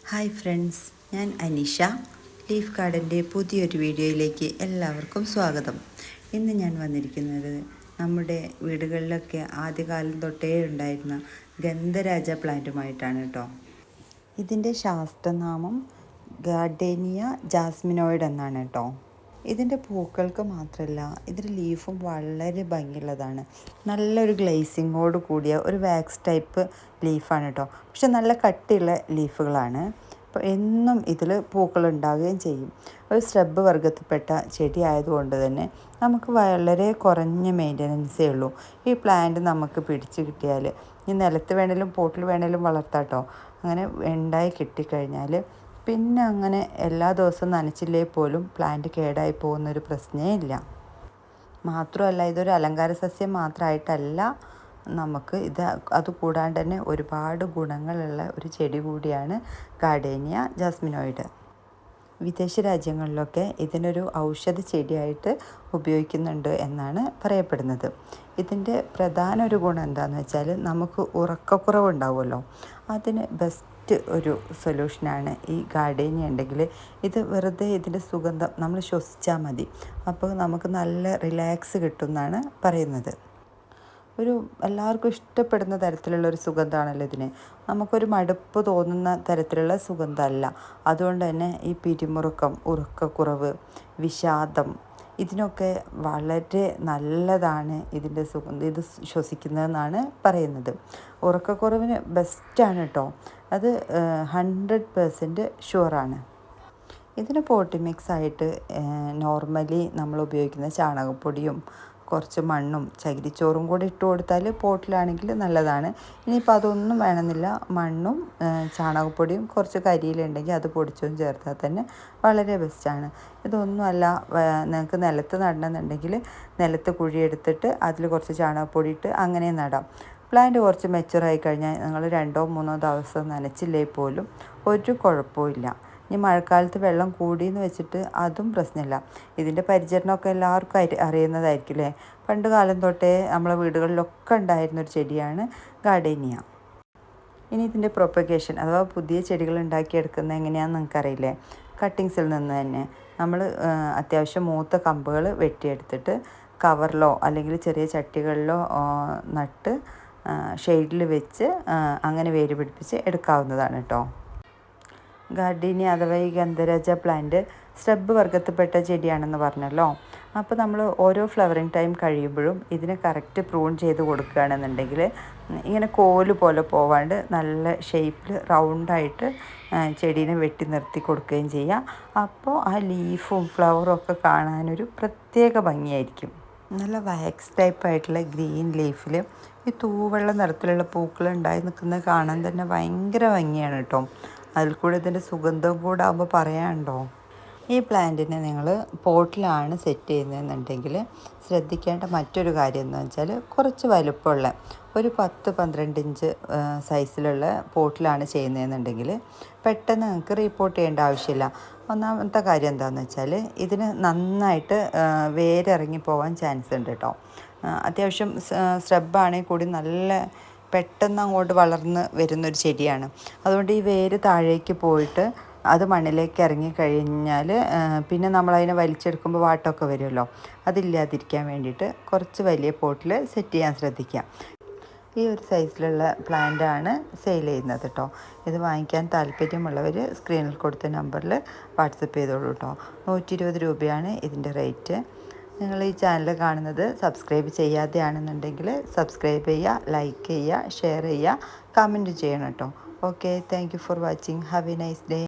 Hi friends, ഞാൻ Anisha. Leaf ഗാർഡൻ്റെ പുതിയൊരു വീഡിയോയിലേക്ക് എല്ലാവർക്കും സ്വാഗതം. ഇന്ന് ഞാൻ വന്നിരിക്കുന്നത് നമ്മുടെ വീടുകളിലൊക്കെ ആദ്യകാലം തൊട്ടേ ഉണ്ടായിരുന്ന ഗന്ധരാജ പ്ലാന്റുമായിട്ടാണ് കേട്ടോ. ഇതിൻ്റെ ശാസ്ത്രനാമം ഗാർഡേനിയ ജാസ്മിനോയിഡ് എന്നാണ് കേട്ടോ. ഇതിൻ്റെ പൂക്കൾക്ക് മാത്രമല്ല, ഇതിൻ്റെ ലീഫും വളരെ ഭംഗിയുള്ളതാണ്. നല്ലൊരു ഗ്ലേസിങ്ങോട് കൂടിയ ഒരു വാക്സ് ടൈപ്പ് ലീഫാണ് കേട്ടോ. പക്ഷെ നല്ല കട്ടിയുള്ള ലീഫുകളാണ്. അപ്പോൾ എന്നും ഇതിൽ പൂക്കൾ ഉണ്ടാവുകയും ചെയ്യും. ഒരു ശ്രബ് വർഗത്തിൽപ്പെട്ട ചെടി ആയതുകൊണ്ട് തന്നെ നമുക്ക് വളരെ കുറഞ്ഞ മെയിൻ്റനൻസേ ഉള്ളൂ. ഈ പ്ലാന്റ് നമുക്ക് പിടിച്ച് കിട്ടിയാൽ ഈ നിലത്ത് വേണേലും പോട്ടിൽ വേണേലും വളർത്താം കേട്ടോ. അങ്ങനെ ഉണ്ടായി കിട്ടിക്കഴിഞ്ഞാൽ പിന്നെ അങ്ങനെ എല്ലാ ദിവസവും നനച്ചില്ലേ പോലും പ്ലാന്റ് കേടായി പോകുന്നൊരു പ്രശ്നമേ ഇല്ല. മാത്രമല്ല, ഇതൊരു അലങ്കാര സസ്യം മാത്രമായിട്ടല്ല, നമുക്ക് അതുകൂടാണ്ട് തന്നെ ഒരുപാട് ഗുണങ്ങളുള്ള ഒരു ചെടി കൂടിയാണ് ഗാർഡേനിയ ജാസ്മിനോയിഡ്. വിദേശ രാജ്യങ്ങളിലൊക്കെ ഇതിനൊരു ഔഷധ ചെടിയായിട്ട് ഉപയോഗിക്കുന്നുണ്ട് എന്നാണ് പറയപ്പെടുന്നത്. ഇതിൻ്റെ പ്രധാന ഒരു ഗുണം എന്താണെന്ന് വെച്ചാൽ, നമുക്ക് ഉറക്കക്കുറവുണ്ടാവുമല്ലോ, അതിന് ബെസ്റ്റ് ഒരു സൊല്യൂഷനാണ് ഈ ഗാർഡേനിയ ഉണ്ടെങ്കിൽ. ഇത് വെറുതെ ഇതിൻ്റെ സുഗന്ധം നമ്മൾ ശ്വസിച്ചാൽ മതി, അപ്പോൾ നമുക്ക് നല്ല റിലാക്സ് കിട്ടും എന്നാണ് പറയുന്നത്. ഒരു എല്ലാവർക്കും ഇഷ്ടപ്പെടുന്ന തരത്തിലുള്ളൊരു സുഗന്ധമാണല്ലോ ഇതിന്. നമുക്കൊരു മടുപ്പ് തോന്നുന്ന തരത്തിലുള്ള സുഗന്ധമല്ല. അതുകൊണ്ട് തന്നെ ഈ പിരിമുറുക്കം, ഉറക്കക്കുറവ്, വിഷാദം, ഇതിനൊക്കെ വളരെ നല്ലതാണ് ഇതിൻ്റെ സുഗന്ധം. ഇത് ശ്വസിക്കുന്നതെന്നാണ് പറയുന്നത്. ഉറക്കക്കുറവിന് ബെസ്റ്റാണ് കേട്ടോ. അത് 100% ഷുവറാണ്. ഇതിന് പോട്ടി മിക്സ് ആയിട്ട് നോർമലി നമ്മൾ ഉപയോഗിക്കുന്ന ചാണകപ്പൊടിയും കുറച്ച് മണ്ണും ചകിരിച്ചോറും കൂടി ഇട്ട് കൊടുത്താൽ പോട്ടിലാണെങ്കിൽ നല്ലതാണ്. ഇനിയിപ്പോൾ അതൊന്നും വേണമെന്നില്ല, മണ്ണും ചാണകപ്പൊടിയും കുറച്ച് കരിയിലുണ്ടെങ്കിൽ അത് പൊടിച്ചും ചേർത്താൽ തന്നെ വളരെ ബെസ്റ്റാണ്. ഇതൊന്നുമല്ല, നിങ്ങൾക്ക് നിലത്ത് നടണമെന്നുണ്ടെങ്കിൽ നിലത്ത് കുഴിയെടുത്തിട്ട് അതിൽ കുറച്ച് ചാണകപ്പൊടി ഇട്ട് അങ്ങനെ നടാം. പ്ലാന്റ് കുറച്ച് മെച്ചുറായി കഴിഞ്ഞാൽ നിങ്ങൾ 2-3 ദിവസം നനച്ചില്ലേ പോലും ഒരു കുഴപ്പമില്ല. ഇനി മഴക്കാലത്ത് വെള്ളം കൂടിയെന്ന് വെച്ചിട്ട് അതും പ്രശ്നമില്ല. ഇതിൻ്റെ പരിചരണമൊക്കെ എല്ലാവർക്കും അറിയുന്നതായിരിക്കും അല്ലേ. പണ്ട് കാലം തൊട്ടേ നമ്മളെ വീടുകളിലൊക്കെ ഉണ്ടായിരുന്നൊരു ചെടിയാണ് ഗാർഡേനിയ. ഇനി ഇതിൻ്റെ പ്രൊപ്പഗേഷൻ അഥവാ പുതിയ ചെടികൾ ഉണ്ടാക്കിയെടുക്കുന്നത് എങ്ങനെയാണെന്ന് നിങ്ങൾക്കറിയില്ലേ. കട്ടിങ്സിൽ നിന്ന് തന്നെ നമ്മൾ അത്യാവശ്യം മൂത്ത കമ്പുകൾ വെട്ടിയെടുത്തിട്ട് കവറിലോ അല്ലെങ്കിൽ ചെറിയ ചട്ടികളിലോ നട്ട് ഷെയ്ഡിൽ വെച്ച് അങ്ങനെ വേര് പിടിപ്പിച്ച് എടുക്കാവുന്നതാണ് കേട്ടോ. ഗാർഡേനിയ അഥവാ ഈ ഗന്ധരാജ പ്ലാന്റ് ശ്രബ് വർഗത്തിൽപ്പെട്ട ചെടിയാണെന്ന് പറഞ്ഞല്ലോ. അപ്പോൾ നമ്മൾ ഓരോ ഫ്ലവറിങ് ടൈം കഴിയുമ്പോഴും ഇതിനെ കറക്റ്റ് പ്രൂൺ ചെയ്ത് കൊടുക്കുകയാണെന്നുണ്ടെങ്കിൽ ഇങ്ങനെ കോല് പോലെ പോവാണ്ട് നല്ല ഷേപ്പിൽ റൗണ്ടായിട്ട് ചെടീനെ വെട്ടി നിർത്തി കൊടുക്കുകയും ചെയ്യാം. അപ്പോൾ ആ ലീഫും ഫ്ലവറും ഒക്കെ കാണാനൊരു പ്രത്യേക ഭംഗിയായിരിക്കും. നല്ല വാക്സ് ടൈപ്പായിട്ടുള്ള ഗ്രീൻ ലീഫിൽ ഈ തൂവെള്ള നിറത്തിലുള്ള പൂക്കൾ ഉണ്ടായി നിൽക്കുന്നത് കാണാൻ തന്നെ ഭയങ്കര ഭംഗിയാണ് കേട്ടോ. അതിൽ കൂടെ ഇതിൻ്റെ സുഗന്ധവും കൂടെ ആകുമ്പോൾ പറയാനുണ്ടോ. ഈ പ്ലാന്റിനെ നിങ്ങൾ പോട്ടിലാണ് സെറ്റ് ചെയ്യുന്നതെന്നുണ്ടെങ്കിൽ ശ്രദ്ധിക്കേണ്ട മറ്റൊരു കാര്യം എന്ന് വെച്ചാൽ, കുറച്ച് വലുപ്പമുള്ള ഒരു 10-12 ഇഞ്ച് സൈസിലുള്ള പോട്ടിലാണ് ചെയ്യുന്നതെന്നുണ്ടെങ്കിൽ പെട്ടെന്ന് നിങ്ങൾക്ക് റീപ്പോർട്ട് ചെയ്യേണ്ട ആവശ്യമില്ല. ഒന്നാമത്തെ കാര്യം എന്താണെന്ന് വെച്ചാൽ, ഇതിന് നന്നായിട്ട് വേരിറങ്ങി പോകാൻ ചാൻസ് ഉണ്ട് കേട്ടോ. അത്യാവശ്യം ശ്രബാണെങ്കിൽ കൂടി നല്ല പെട്ടെന്ന് അങ്ങോട്ട് വളർന്ന് വരുന്നൊരു ചെടിയാണ്. അതുകൊണ്ട് ഈ വേര് താഴേക്ക് പോയിട്ട് അത് മണ്ണിലേക്ക് ഇറങ്ങിക്കഴിഞ്ഞാൽ പിന്നെ നമ്മളതിനെ വലിച്ചെടുക്കുമ്പോൾ വാട്ടമൊക്കെ വരുമല്ലോ, അതില്ലാതിരിക്കാൻ വേണ്ടിയിട്ട് കുറച്ച് വലിയ പോട്ടിൽ സെറ്റ് ചെയ്യാൻ ശ്രദ്ധിക്കാം. ഈ ഒരു സൈസിലുള്ള പ്ലാന്റാണ് സെയിൽ ചെയ്യുന്നത് കേട്ടോ. ഇത് വാങ്ങിക്കാൻ താല്പര്യമുള്ളവർ സ്ക്രീനിൽ കൊടുത്ത നമ്പറിൽ വാട്സപ്പ് ചെയ്തോളൂ കേട്ടോ. 120 രൂപയാണ് ഇതിൻ്റെ റേറ്റ്. നിങ്ങൾ ഈ ചാനൽ കാണുന്നത് സബ്സ്ക്രൈബ് ചെയ്യാതെയാണെന്നുണ്ടെങ്കിൽ സബ്സ്ക്രൈബ് ചെയ്യുക, ലൈക്ക് ചെയ്യുക, ഷെയർ ചെയ്യുക, കമൻറ്റ് ചെയ്യണം കേട്ടോ. Okay, thank you for watching. Have A nice day.